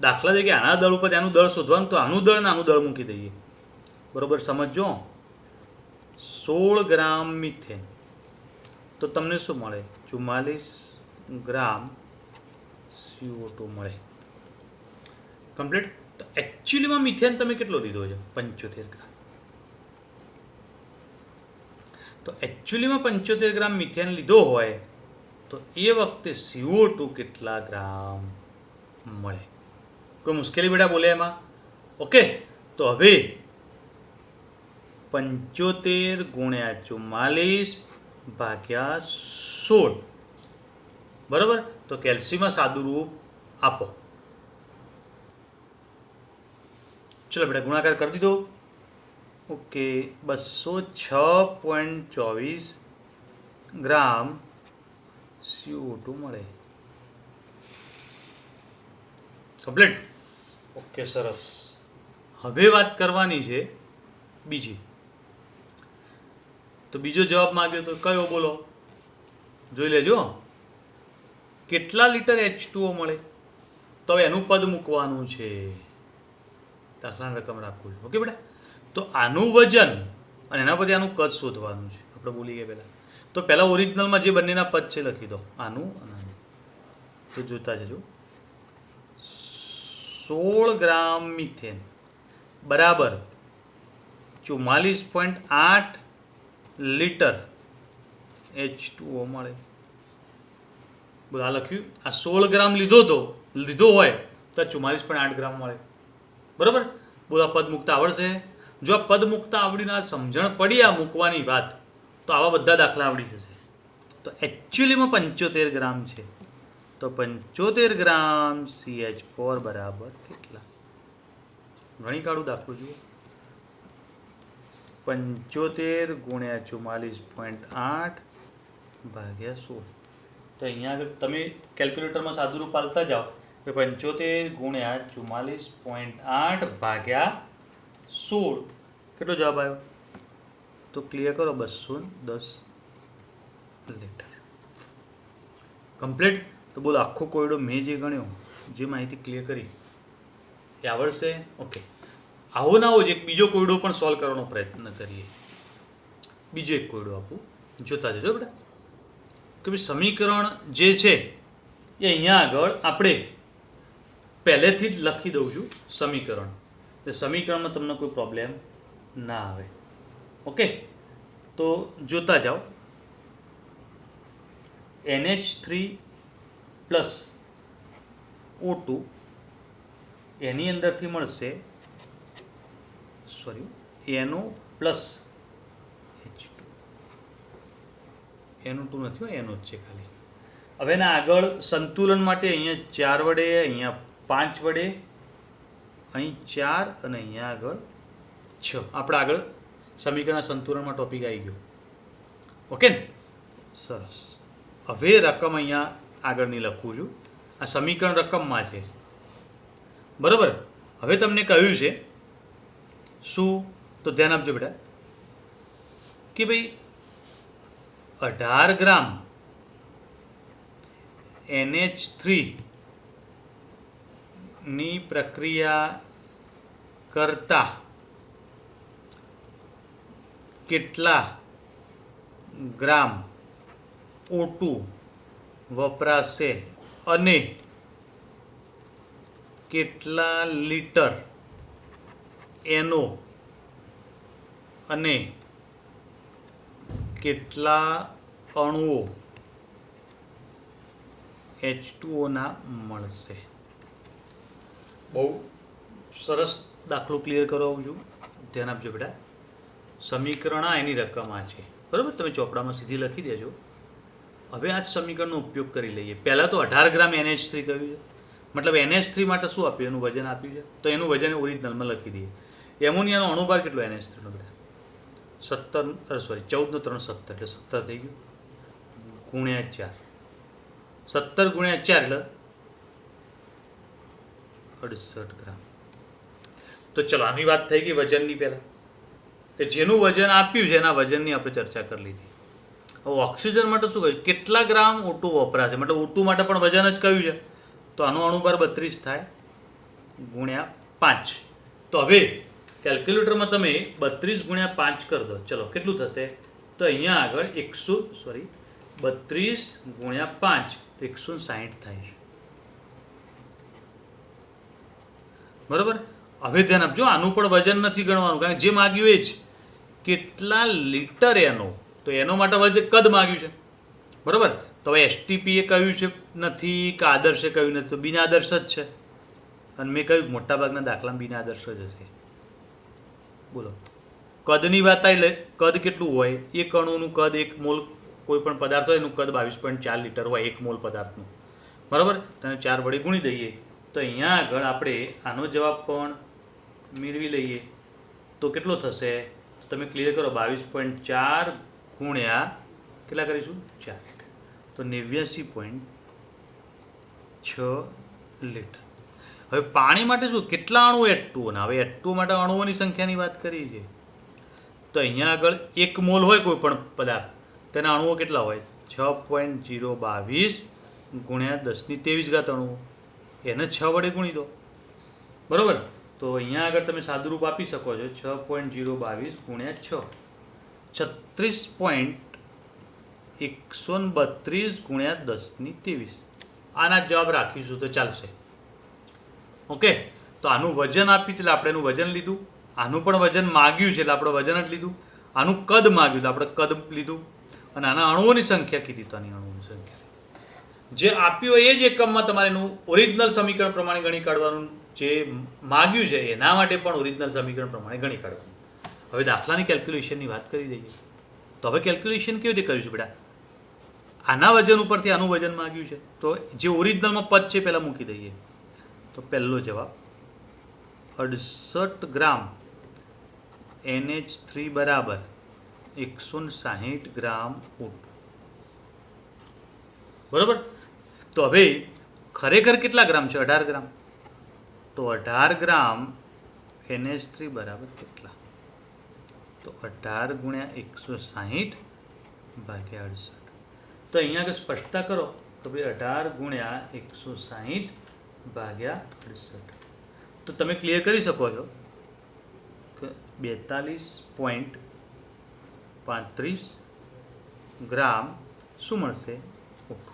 દાખલા તરીકે આના દળ ઉપર આનું દળ શોધવાનું, તો આનું દળ ને આનું દળ મૂકી દઈએ. બરાબર? સમજો. 16 ગ્રામ મિથેન તો તમને શું મળે? 44 ગ્રામ CO2 મળે. કમ્પ્લીટ? તો એકચ્યુઅલીમાં મિથેન તમે કેટલો લીધો છે? 75 ગ્રામ. તો એકચ્યુઅલીમાં 75 ગ્રામ મિથેન લીધો હોય તો એ વખતે CO2 કેટલા ગ્રામ મળે? કોઈ મુશ્કેલી બેટા બોલે એમાં? ઓકે, તો હવે 75 ગુણ્યા 44 ભાગ્યા 16. બરાબર? તો કેલ્સીમાં સાદું રૂપ આપો. ચલો બેટા ગુણાકાર કરી દીધો. ઓકે, 206.24 ગ્રામ CO2 મળે. કમ્પ્લીટ? ઓકે, સરસ. હવે વાત કરવાની છે બીજી. તો બીજો જવાબ માંગ્યો તો કયો બોલો? જોઈ લેજો. કેટલા લીટર H2O મળે? તો હવે એનું પદ મૂકવાનું છે. દાખલાની રકમ રાખવું છે. ઓકે બેટા? તો આનું વજન અને એના પછી આનું કદ શોધવાનું છે. આપણે બોલી ગયા પહેલાં. તો પહેલાં ઓરિજિનલમાં જે બંનેના પદ છે લખી દો, આનું અને આનું. તો જોતા જજો. 16 ગ્રામ મિથેન બરાબર 44.8 લીટર H2O મળે. આ લખ્યું. આ 16 ગ્રામ લીધો હોય તો 44.8 ગ્રામ મળે. બરાબર? બોલો, આ પદ મૂકતા આવડશે? જો આ પદ મૂકતા આવડીને આ સમજણ પડી આ મૂકવાની વાત, તો આવા બધા દાખલા આવડી જશે. તો એકચ્યુઅલીમાં 75 ગ્રામ છે. તો 75 ગ્રામ CH4 બરાબર કેટલા? ગણી કાઢું દાખલો જુઓ. 75 ગુણ્યા 44.8 ભાગ્યા 16. તો અહીંયા આગળ તમે કેલ્ક્યુલેટરમાં સાદું રૂપ પાલતા જાઓ કે 75 ગુણ્યા 44.8 ભાગ્યા 16 કેટલો જવાબ આવ્યો? તો ક્લિયર કરો, 210 લીટર કમ્પ્લીટ. તો બોલો આખો કોયડો મેં જે ગણ્યો, જે માહિતી ક્લિયર કરી એ આવડશે? ઓકે, આવો ના આવો જ એક બીજો કોયડો પણ સોલ્વ કરવાનો પ્રયત્ન કરીએ. બીજો એક કોયડો આપું, જોતા જજો બેટા કે ભાઈ સમીકરણ જે છે એ અહીંયા આગળ આપણે પહેલેથી જ લખી દઉં છું સમીકરણ, એટલે સમીકરણમાં તમને કોઈ પ્રોબ્લેમ ના આવે. ઓકે, તો જોતા જાઓ. NH3 પ્લસ O2 એની અંદરથી મળશે, sorry NO plus H2. NO2 નથી, NO જ છે ખાલી. હવે એના આગળ સંતુલન માટે અહીંયા 4 વડે, અહીંયા 5 વડે, અહીં 4 અને અહીંયા આગળ 6. આપણે આગળ સમીકરણના સંતુલનમાં ટોપિક આવી ગયો. ઓકે ને, સરસ. હવે રકમ અહીંયા આગળની લખું છું, આ સમીકરણ રકમમાં છે, બરાબર. હવે તમને કહ્યું છે શું, તો ધ્યાન આપજો બેટા કે ભાઈ 18 ગ્રામ NH3 ની પ્રક્રિયા કરતા કેટલા ગ્રામ O2 વપરાશે અને કેટલા લીટર NO અને કેટલા અણુઓ H2O ના મળશે. બહુ સરસ દાખલો ક્લિયર કરાવું છું, ધ્યાન આપજો બેટા. સમીકરણ આ એની રકમ આ છે, બરાબર. તમે ચોપડામાં સીધી લખી દેજો. હવે આ સમીકરણનો ઉપયોગ કરી લઈએ. પહેલાં તો 18 ગ્રામ NH3 કહ્યું છે, મતલબ NH3 માટે શું આપ્યું? એનું વજન આપ્યું છે, તો એનું વજન ઓરિજિનલમાં લખી દઈએ. એમોનિયાનો અણુભાર કેટલો NH3 નો બેટા? 14 નો 3 17, એટલે 17 થઈ ગયું, ગુણ્યા 4. 17 ગુણ્યા 4 એટલે 68 ગ્રામ. તો ચલો આની વાત થઈ ગઈ વજનની. પહેલાં કે જેનું વજન આપ્યું છે એના વજનની આપણે ચર્ચા કરી લીધી. હવે ઓક્સિજન માટે શું કહ્યું? કેટલા ગ્રામ O2 વપરાશે, મતલબ O2 માટે પણ વજન જ કહ્યું છે, તો આનો અણુભાર 32 થાય ગુણ્યા 5. તો હવે કેલ્ક્યુલેટરમાં તમે 32 ગુણ્યા 5 કરી દો. ચલો કેટલું થશે? તો અહીંયા આગળ 32 ગુણ્યા 5 તો 160 થાય છે, બરાબર. હવે ધ્યાન આપજો, આનું પણ વજન નથી ગણવાનું, કારણ કે જે માગ્યું એ જ કેટલા લીટર NO, તો એનો માટે વજન કદ માગ્યું છે, બરાબર. તો હવે STP એ કહ્યું છે નથી કે આદર્શે કહ્યું નથી, તો બિન આદર્શ જ છે. અને મેં કહ્યું મોટાભાગના દાખલામાં બિન આદર્શ જ હશે. બોલો કદની વાત આવી, કદ કેટલું હોય? એક અણુનું કદ, એક મોલ કોઈ પણ પદાર્થ હોય એનું કદ 22.4 લીટર હોય એક મોલ પદાર્થનું, બરાબર. તેને 4 વડે ગુણી દઈએ તો અહીંયા આગળ આપણે આનો જવાબ પણ મેળવી લઈએ. તો કેટલો થશે? તમે ક્લિયર કરો. 22.4 ગુણ્યા કેટલા કરીશું? 4, તો 89.6 લીટર. હવે પાણી માટે શું? કેટલા અણુ H2O ના? હવે H2O માટે અણુઓની સંખ્યાની વાત કરી છે, તો અહીંયા આગળ 1 મોલ હોય કોઈ પણ પદાર્થ, તેના અણુઓ કેટલા હોય? 6.022 ગુણ્યા 1023 અણુઓ, એને 6 વડે ગુણી દો, બરાબર. તો અહીંયા આગળ તમે સાદુરૂપ આપી શકો છો. 6.022 ગુણ્યા 6, 36.132 ગુણ્યા 1023. આના જવાબ રાખીશું તો ચાલશે. ઓકે, તો આનું વજન આપ્યું એટલે આપણે એનું વજન લીધું, આનું પણ વજન માગ્યું છે એટલે આપણે વજન જ લીધું, આનું કદ માગ્યું તો આપણે કદ લીધું, અને આના અણુઓની સંખ્યા કીધી તો આની અણુઓની સંખ્યા. જે આપ્યું હોય એ જ એકમમાં તમારે એનું ઓરિજિનલ સમીકરણ પ્રમાણે ગણી કાઢવાનું, જે માગ્યું છે એના માટે પણ ઓરિજિનલ સમીકરણ પ્રમાણે ગણી કાઢવાનું. હવે દાખલાની કેલ્ક્યુલેશનની વાત કરી દઈએ. તો હવે કેલ્ક્યુલેશન કેવી રીતે કર્યું છે બેટા? આના વજન ઉપરથી આનું વજન માગ્યું છે, તો જે ઓરિજિનલમાં પદ છે પહેલાં મૂકી દઈએ. તો પહેલો જવાબ 68 ગ્રામ NH3 બરાબર 160 ગ્રામ O2, બરાબર. તો હવે ખરેખર કેટલા ગ્રામ છે? 18 ગ્રામ. તો 18 ગ્રામ NH3 બરાબર કેટલા? તો 18 ગુણ્યા 160 ભાગ્યા 68. તો અહીંયા આગળ સ્પષ્ટતા કરો કે ભાઈ 18 ગુણ્યા 160 ભાગ્યા 68. તો તમે ક્લિયર કરી શકો છો કે 42.35 ગ્રામ શું મળશે? O2.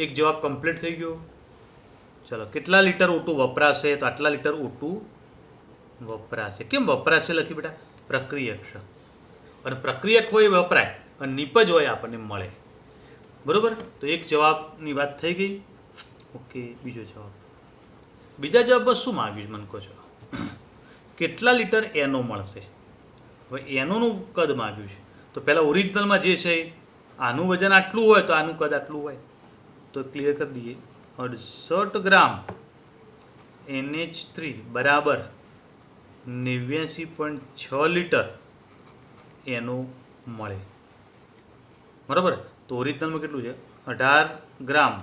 એક જવાબ કમ્પ્લીટ થઈ ગયો. ચલો, કેટલા લીટર O2 વપરાશે? તો આટલા લીટર O2 વપરાશે. કેમ વપરાશે લખી બેટા? પ્રક્રિયક છે, અને પ્રક્રિયક હોય વપરાય, અને નિપજ હોય આપણને મળે. બરોબર? તો એક જવાબની વાત થઈ ગઈ. ઓકે, બીજો જવાબ. બીજા જવાબમાં શું માગ્યું મને કહો છો? કેટલા લીટર NO મળશે? હવે NOનું કદ માગ્યું છે. તો પહેલાં ઓરિજિનલમાં જે છે આનું વજન આટલું હોય તો આનું કદ આટલું હોય. તો ક્લિયર કરી દઈએ. 68 ગ્રામ NH3 બરાબર 89.6 લીટર NO મળે. બરાબર? તો ઓરિજિનલમાં કેટલું છે? 18 ગ્રામ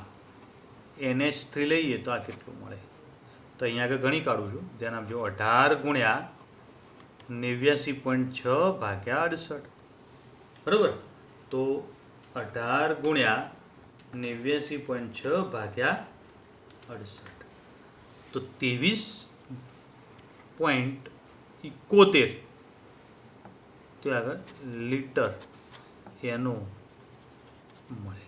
NH3 લઈએ તો આ કેટલું મળે? તો અહીંયા આગળ ગણી કાઢું છું, ધ્યાન આપજો. 18 ગુણ્યા 89.6 ભાગ્યા 68. બરાબર? તો 18 ગુણ્યા 89.6 ભાગ્યા 68. તો 23.71 તો આગળ લીટર NO મળે.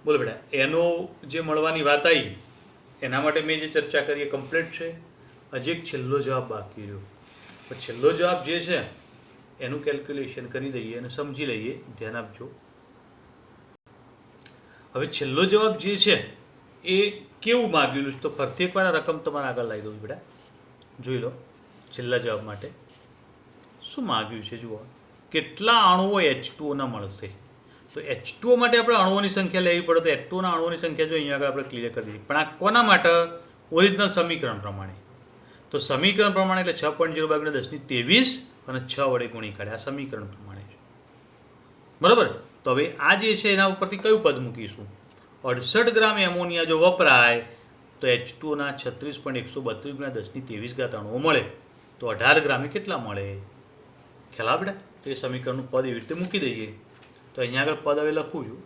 બોલો બેટા, NO જે મળવાની વાત આવી એના માટે મેં જે ચર્ચા કરી એ કમ્પ્લીટ છે. હજી એક છેલ્લો જવાબ બાકી રહ્યો. તો છેલ્લો જવાબ જે છે એનું કેલ્ક્યુલેશન કરી દઈએ અને સમજી લઈએ. ધ્યાન આપજો. હવે છેલ્લો જવાબ જે છે એ કેવું માગેલું છે? તો ફરતી એકવાર રકમ તમારે આગળ લાવી દઉં બેટા, જોઈ લો. છેલ્લા જવાબ માટે શું માગ્યું છે જુઓ. કેટલા અણુઓ H2O મળશે? તો H2O માટે આપણે અણુઓની સંખ્યા લેવી પડે. તો H2O અણુઓની સંખ્યા જો અહીંયા આગળ આપણે ક્લિયર કરી દીધી. પણ આ કોના માટે? ઓરિજિનલ સમીકરણ પ્રમાણે. તો સમીકરણ પ્રમાણે એટલે 6.0/1023 અને 6 વડે ગુણી કાઢે. આ સમીકરણ પ્રમાણે છે. બરાબર? તો હવે આ જે છે એના ઉપરથી કયું પદ મૂકીશું? 68 ગ્રામ એમોનિયા જો વપરાય તો H2O 36.132 × 1023 અણુઓ મળે. તો 18 ગ્રામે કેટલા મળે? ખ્યાલ આવે બેટા? તો એ સમીકરણનું પદ એવી રીતે મૂકી દઈએ. તો અહીંયા આગળ પદ હવે લખું છું.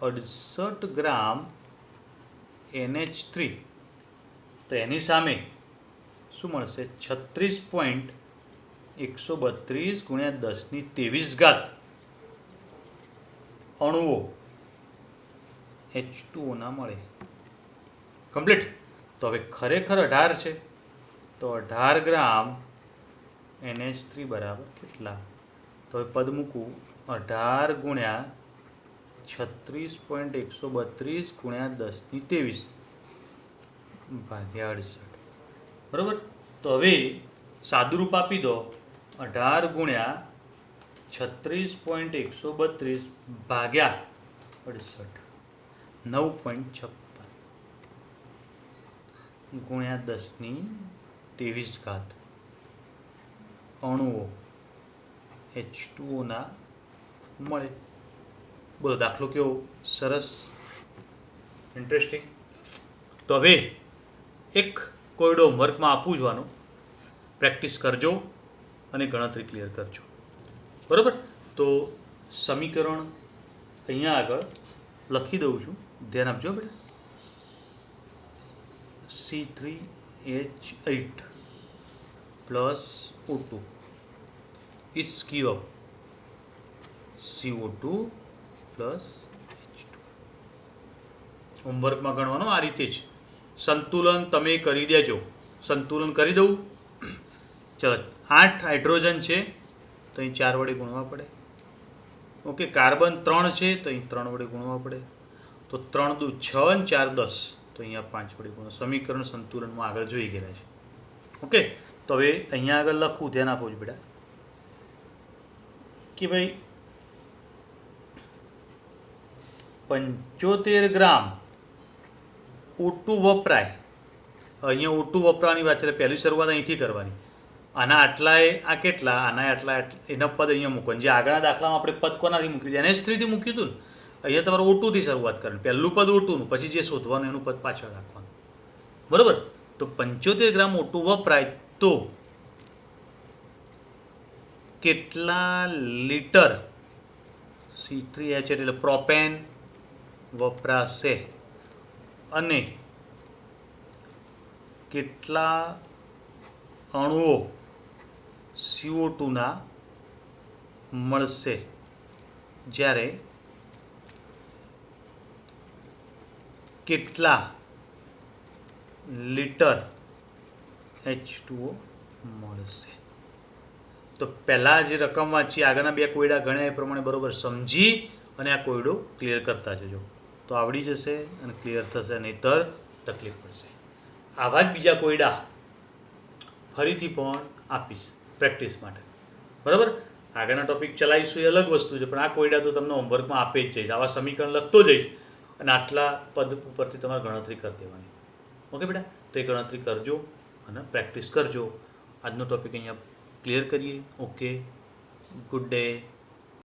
68 ગ્રામ NH3 તો એની સામે શું મળશે? 36.132 × 1023 અણુઓ H2O મળે. કમ્પ્લીટ. તો હવે ખરેખર 18 છે. તો 18 ગ્રામ NH3 બરાબર કેટલા? તો હવે પદ મૂકું. 18 ગુણ્યા 36.132 × 1023 ભાગ્યા 68. બરાબર? તો હવે સાદુરૂપ આપી દો. 18 ગુણ્યા 36.132 ભાગ્યા 68 9.56 ગુણ્યા 1023 અણુઓ H2O મળે. બોલો, દાખલો કેવો સરસ, ઇન્ટરેસ્ટિંગ. તો હવે એક કોયડો હોમવર્કમાં આપું જવાનો, પ્રેક્ટિસ કરજો અને ગણતરી ક્લિયર કરજો. બરાબર? તો સમીકરણ અહીંયા આગળ લખી દઉં છું, ધ્યાન આપજો બેટા. C3H8 plus O2 is give CO2 plus H2. હોમવર્કમાં ગણવાનું આ રીતે જ. સંતુલન તમે કરી દેજો. સંતુલન કરી દઉં. ચલો, 8 હાઇડ્રોજન છે તો અહીં 4 વડે ગુણવા પડે. ઓકે, કાર્બન 3 છે તો અહીં 3 વડે ગુણવા પડે. તો 3 દુ 6 અને 4 10 તો અહીંયા 5 વડે ગુણો. સમીકરણ સંતુલનમાં આગળ જોઈ ગયેલા છે. ઓકે, તો હવે અહીંયા આગળ લખવું, ધ્યાન આપો છો બેટા કે ભાઈ 75 ગ્રામ O2 વપરાય. અહીંયા O2 વપરાવાની વાત છે એટલે પહેલી શરૂઆત અહીંથી કરવાની. આના આટલાય આ કેટલા, આના આટલા, એના પદ અહીંયા મૂકવાનું. જે આગળના દાખલામાં આપણે પદ કોનાથી મૂક્યું? NH3 થી મૂક્યું હતું ને. અહીંયા તમારે O2 થી શરૂઆત કરવાની, પહેલું પદ O2 નું, પછી જે શોધવાનું એનું પદ પાછળ રાખવાનું, બરાબર. તો 75 ગ્રામ O2 વપરાય તો કેટલા લીટર C3H એટલે પ્રોપેન વપરાશે અને કેટલા અણુઓ CO2 ના મળશે જ્યારે કેટલા લીટર H2O મળશે. તો પહેલાં જે રકમ વાંચી, આગળના બે કોયડા ગણ્યા એ પ્રમાણે બરાબર સમજી અને આ કોયડો ક્લિયર કરતા જજો, તો આવડી જશે અને ક્લિયર થશે, નહીંતર તકલીફ પડશે. આવા જ બીજા કોયડા ફરીથી પણ આપીશ પ્રેક્ટિસ માટે, બરાબર. આગળના ટોપિક ચલાવીશું એ અલગ વસ્તુ છે, પણ આ કોયડા તો તમને હોમવર્કમાં આપે જ જઈશ, આવા સમીકરણ લખતો જઈશ અને આટલા પદ ઉપરથી તમારે ગણતરી કરી દેવાની. ઓકે બેટા, તો એ ગણતરી કરજો અને પ્રેક્ટિસ કરજો. આજનો ટોપિક અહીંયા ક્લિયર કરીએ. Okay, good day.